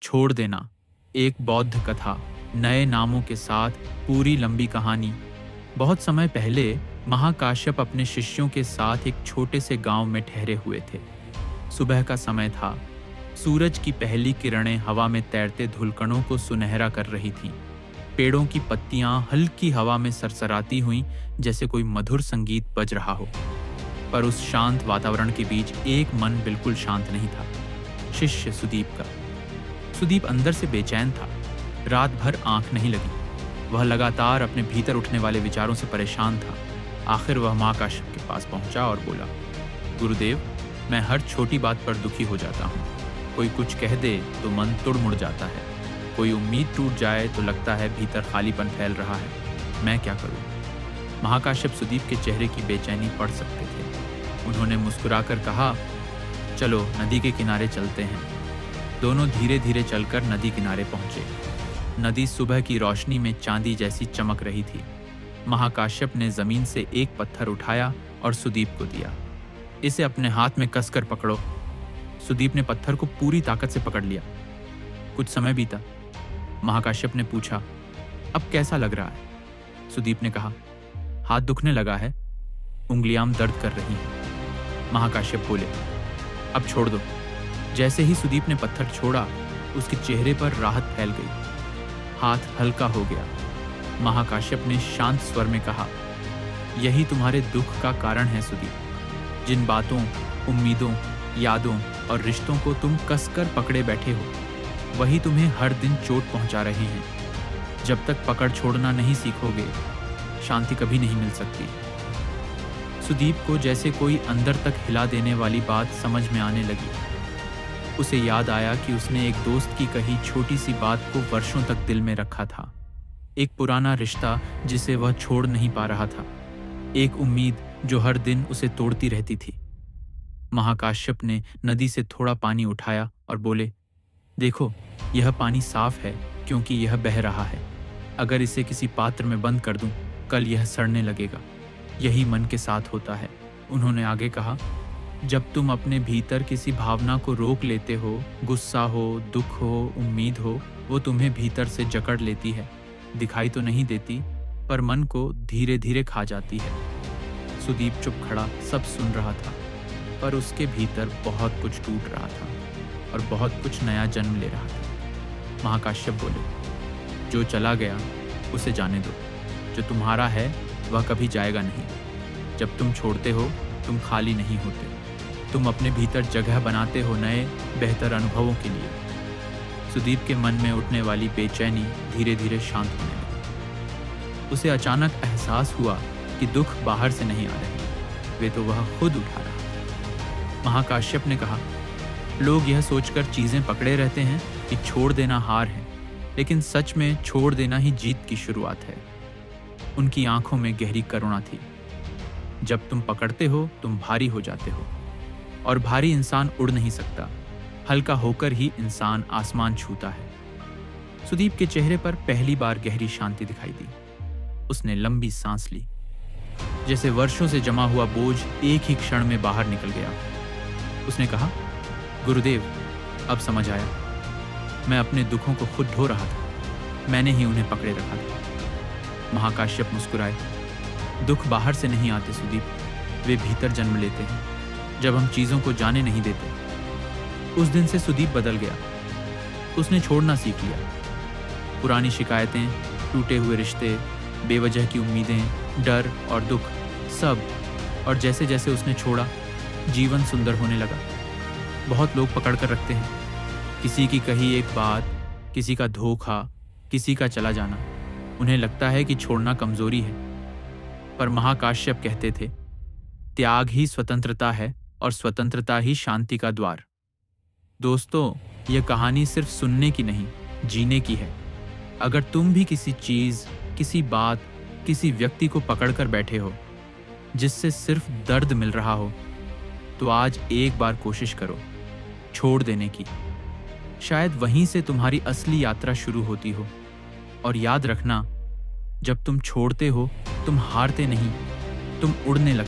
छोड़ देना, एक बौद्ध कथा, नए नामों के साथ पूरी लंबी कहानी। बहुत समय पहले महाकाश्यप अपने शिष्यों के साथ एक छोटे से गांव में ठहरे हुए थे। सुबह का समय था। सूरज की पहली किरणें हवा में तैरते धूलकणों को सुनहरा कर रही थीं। पेड़ों की पत्तियां हल्की हवा में सरसराती हुईं, जैसे कोई मधुर संगीत बज रहा हो। पर उस शांत वातावरण के बीच एक मन बिल्कुल शांत नहीं था, शिष्य सुदीप का। सुदीप अंदर से बेचैन था। रात भर आंख नहीं लगी। वह लगातार अपने भीतर उठने वाले विचारों से परेशान था। आखिर वह महाकाश्यप के पास पहुंचा और बोला, गुरुदेव, मैं हर छोटी बात पर दुखी हो जाता हूँ। कोई कुछ कह दे तो मन तुड़ मुड़ जाता है। कोई उम्मीद टूट जाए तो लगता है भीतर खालीपन फैल रहा है। मैं क्या करूँ? महाकाश्यप सुदीप के चेहरे की बेचैनी पढ़ सकते थे। उन्होंने मुस्कुराकर कहा, चलो नदी के किनारे चलते हैं। दोनों धीरे धीरे चलकर नदी किनारे पहुंचे। नदी सुबह की रोशनी में चांदी जैसी चमक रही थी। महाकाश्यप ने जमीन से एक पत्थर उठाया और सुदीप को दिया। इसे अपने हाथ में कसकर पकड़ो। सुदीप ने पत्थर को पूरी ताकत से पकड़ लिया। कुछ समय बीता। महाकाश्यप ने पूछा, अब कैसा लग रहा है? सुदीप ने कहा, हाथ दुखने लगा है, उंगलियां दर्द कर रही हैं। महाकाश्यप बोले, अब छोड़ दो। जैसे ही सुदीप ने पत्थर छोड़ा, उसके चेहरे पर राहत फैल गई। हाथ हल्का हो गया। महाकाश्यप ने शांत स्वर में कहा, यही तुम्हारे दुख का कारण है सुदीप। जिन बातों, उम्मीदों, यादों और रिश्तों को तुम कसकर पकड़े बैठे हो, वही तुम्हें हर दिन चोट पहुंचा रहे हैं। जब तक पकड़ छोड़ना नहीं सीखोगे, शांति कभी नहीं मिल सकती। सुदीप को जैसे कोई अंदर तक हिला देने वाली बात समझ में आने लगी। उसे याद आया कि उसने एक दोस्त की कही छोटी सी बात को वर्षों तक दिल में रखा था। एक पुराना रिश्ता जिसे वह छोड़ नहीं पा रहा था। एक उम्मीद जो हर दिन उसे तोड़ती रहती थी। महाकाश्यप ने नदी से थोड़ा पानी उठाया और बोले, देखो, यह पानी साफ है क्योंकि यह बह रहा है। अगर इसे किसी पात्र में बंद कर दूं, कल यह सड़ने लगेगा। यही मन के साथ होता है। उन्होंने आगे कहा, जब तुम अपने भीतर किसी भावना को रोक लेते हो, गुस्सा हो, दुख हो, उम्मीद हो, वो तुम्हें भीतर से जकड़ लेती है। दिखाई तो नहीं देती, पर मन को धीरे धीरे खा जाती है। सुदीप चुप खड़ा सब सुन रहा था, पर उसके भीतर बहुत कुछ टूट रहा था और बहुत कुछ नया जन्म ले रहा था। महाकाश्यप बोले, जो चला गया उसे जाने दो। जो तुम्हारा है वह कभी जाएगा नहीं। जब तुम छोड़ते हो, तुम खाली नहीं होते। तुम अपने भीतर जगह बनाते हो नए, बेहतर अनुभवों के लिए। सुदीप के मन में उठने वाली बेचैनी धीरे धीरे शांत होने लगी। उसे अचानक एहसास हुआ कि दुख बाहर से नहीं आ रहे, वे तो वह खुद उठा रहा। महाकाश्यप ने कहा, लोग यह सोचकर चीजें पकड़े रहते हैं कि छोड़ देना हार है, लेकिन सच में छोड़ देना ही जीत की शुरुआत है। उनकी आंखों में गहरी करुणा थी। जब तुम पकड़ते हो, तुम भारी हो जाते हो, और भारी इंसान उड़ नहीं सकता। हल्का होकर ही इंसान आसमान छूता है। सुदीप के चेहरे पर पहली बार गहरी शांति दिखाई दी। उसने लंबी सांस ली, जैसे वर्षों से जमा हुआ बोझ एक ही क्षण में बाहर निकल गया। उसने कहा, गुरुदेव, अब समझ आया। मैं अपने दुखों को खुद ढो रहा था। मैंने ही उन्हें पकड़े रखा था। महाकाश्यप मुस्कुराए। दुख बाहर से नहीं आते सुदीप, वे भीतर जन्म लेते हैं, जब हम चीजों को जाने नहीं देते। उस दिन से सुदीप बदल गया। उसने छोड़ना सीख लिया। पुरानी शिकायतें, टूटे हुए रिश्ते, बेवजह की उम्मीदें, डर और दुख, सब। और जैसे जैसे उसने छोड़ा, जीवन सुंदर होने लगा। बहुत लोग पकड़ कर रखते हैं, किसी की कही एक बात, किसी का धोखा, किसी का चला जाना। उन्हें लगता है कि छोड़ना कमजोरी है, पर महाकाश्यप कहते थे, त्याग ही स्वतंत्रता है और स्वतंत्रता ही शांति का द्वार। दोस्तों, यह कहानी सिर्फ सुनने की नहीं, जीने की है। अगर तुम भी किसी चीज, किसी बात, किसी व्यक्ति को पकड़कर बैठे हो, जिससे सिर्फ दर्द मिल रहा हो, तो आज एक बार कोशिश करो छोड़ देने की। शायद वहीं से तुम्हारी असली यात्रा शुरू होती हो। और याद रखना, जब तुम छोड़ते हो, तुम हारते नहीं, तुम उड़ने लगते